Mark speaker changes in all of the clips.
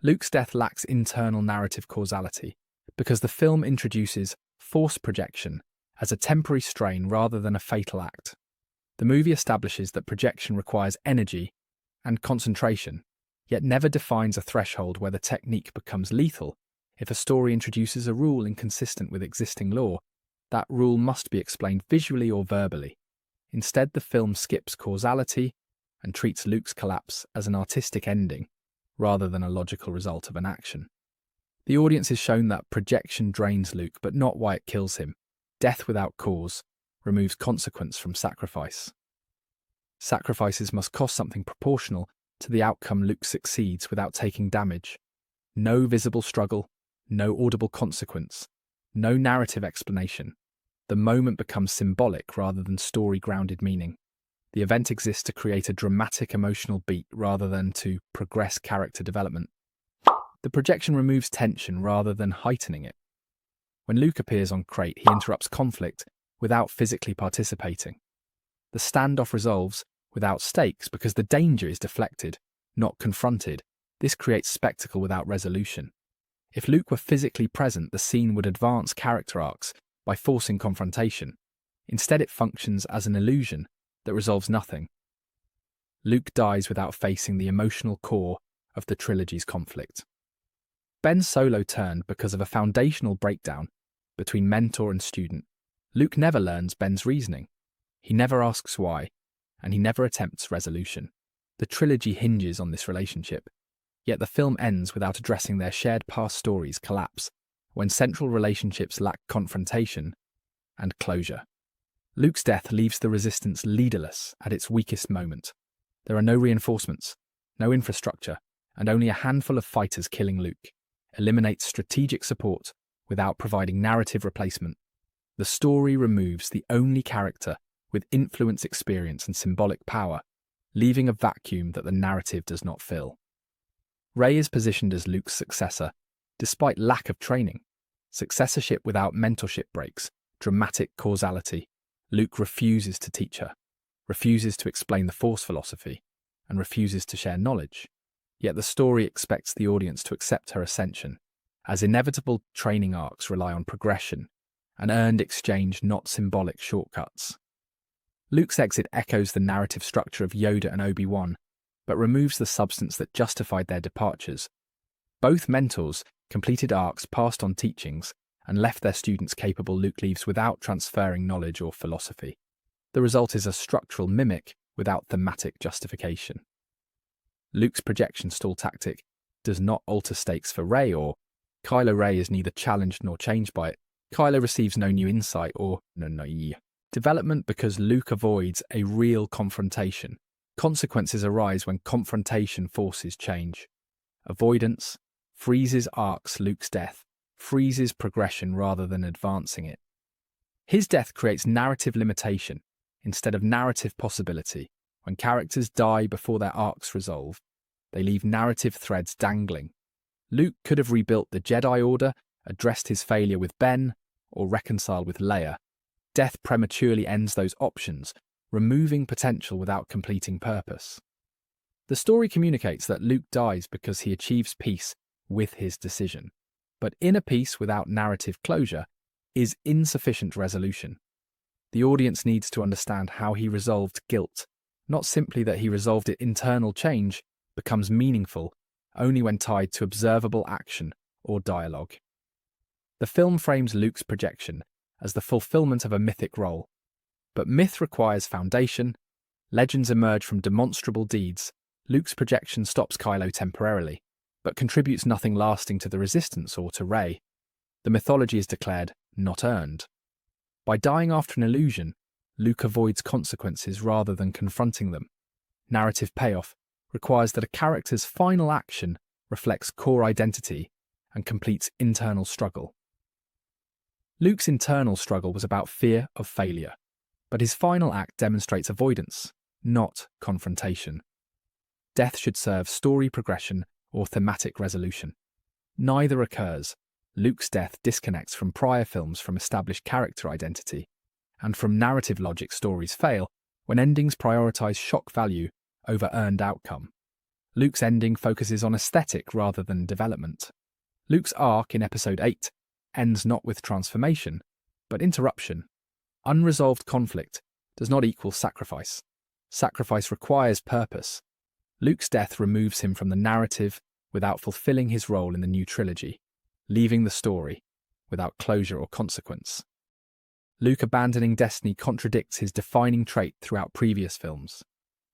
Speaker 1: Luke's death lacks internal narrative causality because the film introduces force projection as a temporary strain rather than a fatal act. The movie establishes that projection requires energy and concentration, yet never defines a threshold where the technique becomes lethal. If a story introduces a rule inconsistent with existing law, that rule must be explained visually or verbally. Instead, the film skips causality and treats Luke's collapse as an artistic ending rather than a logical result of an action. The audience is shown that projection drains Luke, but not why it kills him. Death without cause removes consequence from sacrifice. Sacrifices must cost something proportional to the outcome. Luke succeeds without taking damage. No visible struggle, no audible consequence, no narrative explanation. The moment becomes symbolic rather than story-grounded meaning. The event exists to create a dramatic emotional beat rather than to progress character development. The projection removes tension rather than heightening it. When Luke appears on Crate, he interrupts conflict without physically participating. The standoff resolves without stakes because the danger is deflected, not confronted. This creates spectacle without resolution. If Luke were physically present, the scene would advance character arcs by forcing confrontation. Instead, it functions as an illusion that resolves nothing. Luke dies without facing the emotional core of the trilogy's conflict. Ben's solo turned because of a foundational breakdown between mentor and student. Luke never learns Ben's reasoning. He never asks why, and he never attempts resolution. The trilogy hinges on this relationship, yet the film ends without addressing their shared past stories' collapse when central relationships lack confrontation and closure. Luke's death leaves the Resistance leaderless at its weakest moment. There are no reinforcements, no infrastructure, and only a handful of fighters killing Luke eliminates strategic support without providing narrative replacement. The story removes the only character with influence, experience, and symbolic power, leaving a vacuum that the narrative does not fill. Rey is positioned as Luke's successor, despite lack of training. Successorship without mentorship breaks dramatic causality. Luke refuses to teach her, refuses to explain the Force philosophy, and refuses to share knowledge. Yet the story expects the audience to accept her ascension, as inevitable training arcs rely on progression, an earned exchange, not symbolic shortcuts. Luke's exit echoes the narrative structure of Yoda and Obi-Wan, but removes the substance that justified their departures. Both mentors completed arcs, passed on teachings, and left their students capable. Luke leaves without transferring knowledge or philosophy. The result is a structural mimic without thematic justification. Luke's projection stall tactic does not alter stakes for Rey or Kylo. Rey is neither challenged nor changed by it. Kylo receives no new insight or development because Luke avoids a real confrontation. Consequences arise when confrontation forces change. Avoidance freezes arcs. Luke's death freezes progression rather than advancing it. His death creates narrative limitation instead of narrative possibility. When characters die before their arcs resolve, they leave narrative threads dangling. Luke could have rebuilt the Jedi Order, addressed his failure with Ben, or reconciled with Leia. Death prematurely ends those options, removing potential without completing purpose. The story communicates that Luke dies because he achieves peace with his decision. But inner peace without narrative closure is insufficient resolution. The audience needs to understand how he resolved guilt, not simply that he resolved it. Internal change becomes meaningful only when tied to observable action or dialogue. The film frames Luke's projection as the fulfillment of a mythic role, but myth requires foundation. Legends emerge from demonstrable deeds. Luke's projection stops Kylo temporarily, but contributes nothing lasting to the Resistance or to Rey. The mythology is declared not earned. By dying after an illusion, Luke avoids consequences rather than confronting them. Narrative payoff requires that a character's final action reflects core identity and completes internal struggle. Luke's internal struggle was about fear of failure, but his final act demonstrates avoidance, not confrontation. Death should serve story progression or thematic resolution. Neither occurs. Luke's death disconnects from prior films, from established character identity, and from narrative logic. Stories fail when endings prioritize shock value over earned outcome. Luke's ending focuses on aesthetic rather than development. Luke's arc in Episode 8 ends not with transformation, but interruption. Unresolved conflict does not equal sacrifice. Sacrifice requires purpose. Luke's death removes him from the narrative without fulfilling his role in the new trilogy, leaving the story without closure or consequence. Luke abandoning destiny contradicts his defining trait throughout previous films.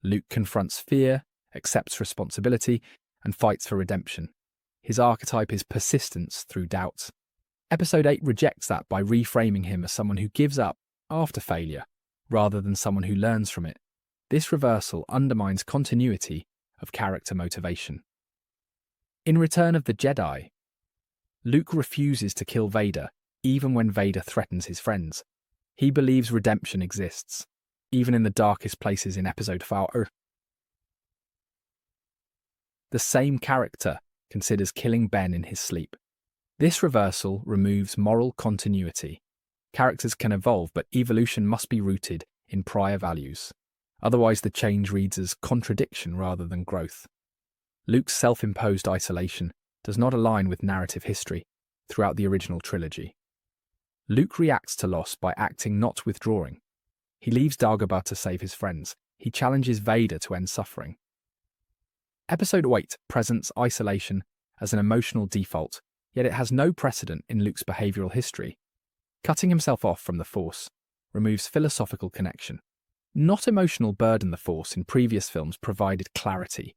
Speaker 1: Luke confronts fear, accepts responsibility, and fights for redemption. His archetype is persistence through doubt. Episode 8 rejects that by reframing him as someone who gives up after failure, rather than someone who learns from it. This reversal undermines continuity of character motivation. In Return of the Jedi, Luke refuses to kill Vader, even when Vader threatens his friends. He believes redemption exists, even in the darkest places in Episode 4. The same character considers killing Ben in his sleep. This reversal removes moral continuity. Characters can evolve, but evolution must be rooted in prior values. Otherwise, the change reads as contradiction rather than growth. Luke's self-imposed isolation does not align with narrative history throughout the original trilogy. Luke reacts to loss by acting, not withdrawing. He leaves Dagobah to save his friends. He challenges Vader to end suffering. Episode 8 presents isolation as an emotional default, yet it has no precedent in Luke's behavioral history. Cutting himself off from the Force removes philosophical connection. Not emotional burden. The Force in previous films provided clarity,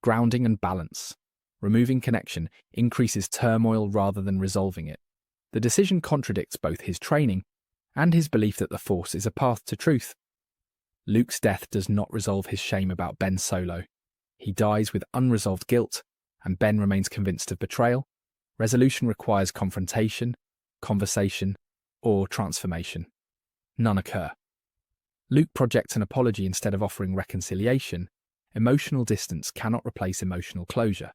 Speaker 1: grounding and balance. Removing connection increases turmoil rather than resolving it. The decision contradicts both his training and his belief that the Force is a path to truth. Luke's death does not resolve his shame about Ben Solo. He dies with unresolved guilt, and Ben remains convinced of betrayal. Resolution requires confrontation, conversation, or transformation. None occur. Luke projects an apology instead of offering reconciliation. Emotional distance cannot replace emotional closure.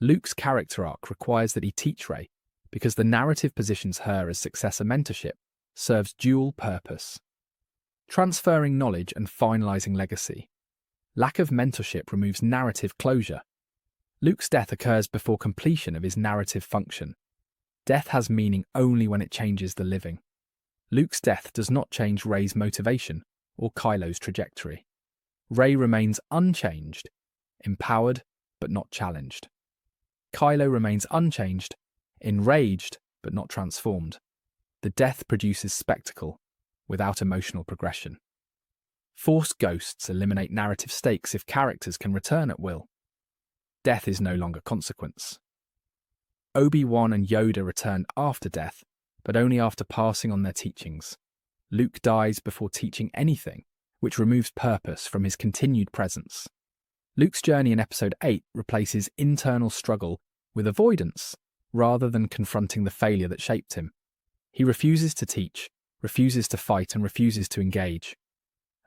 Speaker 1: Luke's character arc requires that he teach Rey, because the narrative positions her as successor. Mentorship serves dual purpose: transferring knowledge and finalizing legacy. Lack of mentorship removes narrative closure. Luke's death occurs before completion of his narrative function. Death has meaning only when it changes the living. Luke's death does not change Rey's motivation or Kylo's trajectory. Rey remains unchanged, empowered but not challenged. Kylo remains unchanged, enraged but not transformed. The death produces spectacle without emotional progression. Force ghosts eliminate narrative stakes if characters can return at will. Death is no longer consequence. Obi-Wan and Yoda returned after death, but only after passing on their teachings. Luke dies before teaching anything, which removes purpose from his continued presence. Luke's journey in Episode 8 replaces internal struggle with avoidance, rather than confronting the failure that shaped him. He refuses to teach, refuses to fight, and refuses to engage.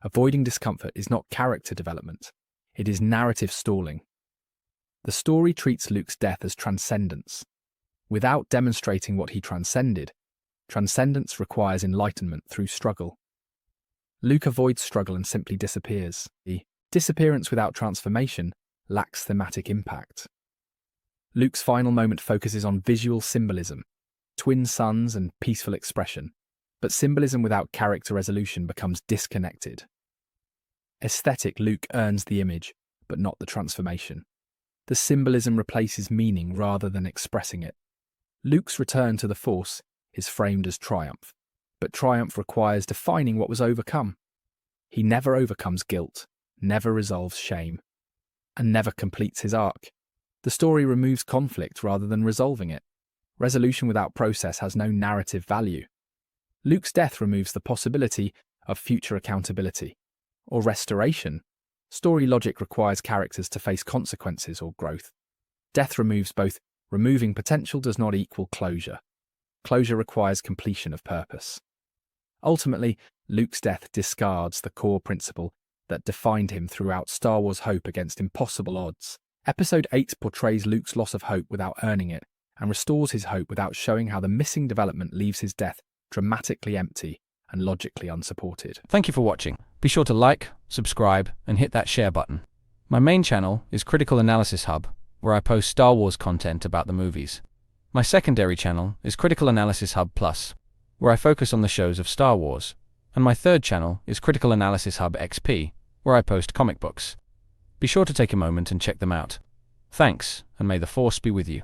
Speaker 1: Avoiding discomfort is not character development, it is narrative stalling. The story treats Luke's death as transcendence. Without demonstrating what he transcended, transcendence requires enlightenment through struggle. Luke avoids struggle and simply disappears. The disappearance without transformation lacks thematic impact. Luke's final moment focuses on visual symbolism, twin suns and peaceful expression, but symbolism without character resolution becomes disconnected. Aesthetic Luke earns the image, but not the transformation. The symbolism replaces meaning rather than expressing it. Luke's return to the Force is framed as triumph, but triumph requires defining what was overcome. He never overcomes guilt, never resolves shame, and never completes his arc. The story removes conflict rather than resolving it. Resolution without process has no narrative value. Luke's death removes the possibility of future accountability or restoration. Story logic requires characters to face consequences or growth. Death removes both. Removing potential does not equal closure. Closure requires completion of purpose. Ultimately, Luke's death discards the core principle that defined him throughout Star Wars: Hope Against Impossible Odds. Episode 8 portrays Luke's loss of hope without earning it, and restores his hope without showing how the missing development leaves his death dramatically empty and logically unsupported.
Speaker 2: Thank you for watching. Be sure to like, subscribe, and hit that share button. My main channel is Critical Analysis Hub, where I post Star Wars content about the movies. My secondary channel is Critical Analysis Hub Plus, where I focus on the shows of Star Wars. And my third channel is Critical Analysis Hub XP, where I post comic books. Be sure to take a moment and check them out. Thanks, and may the Force be with you.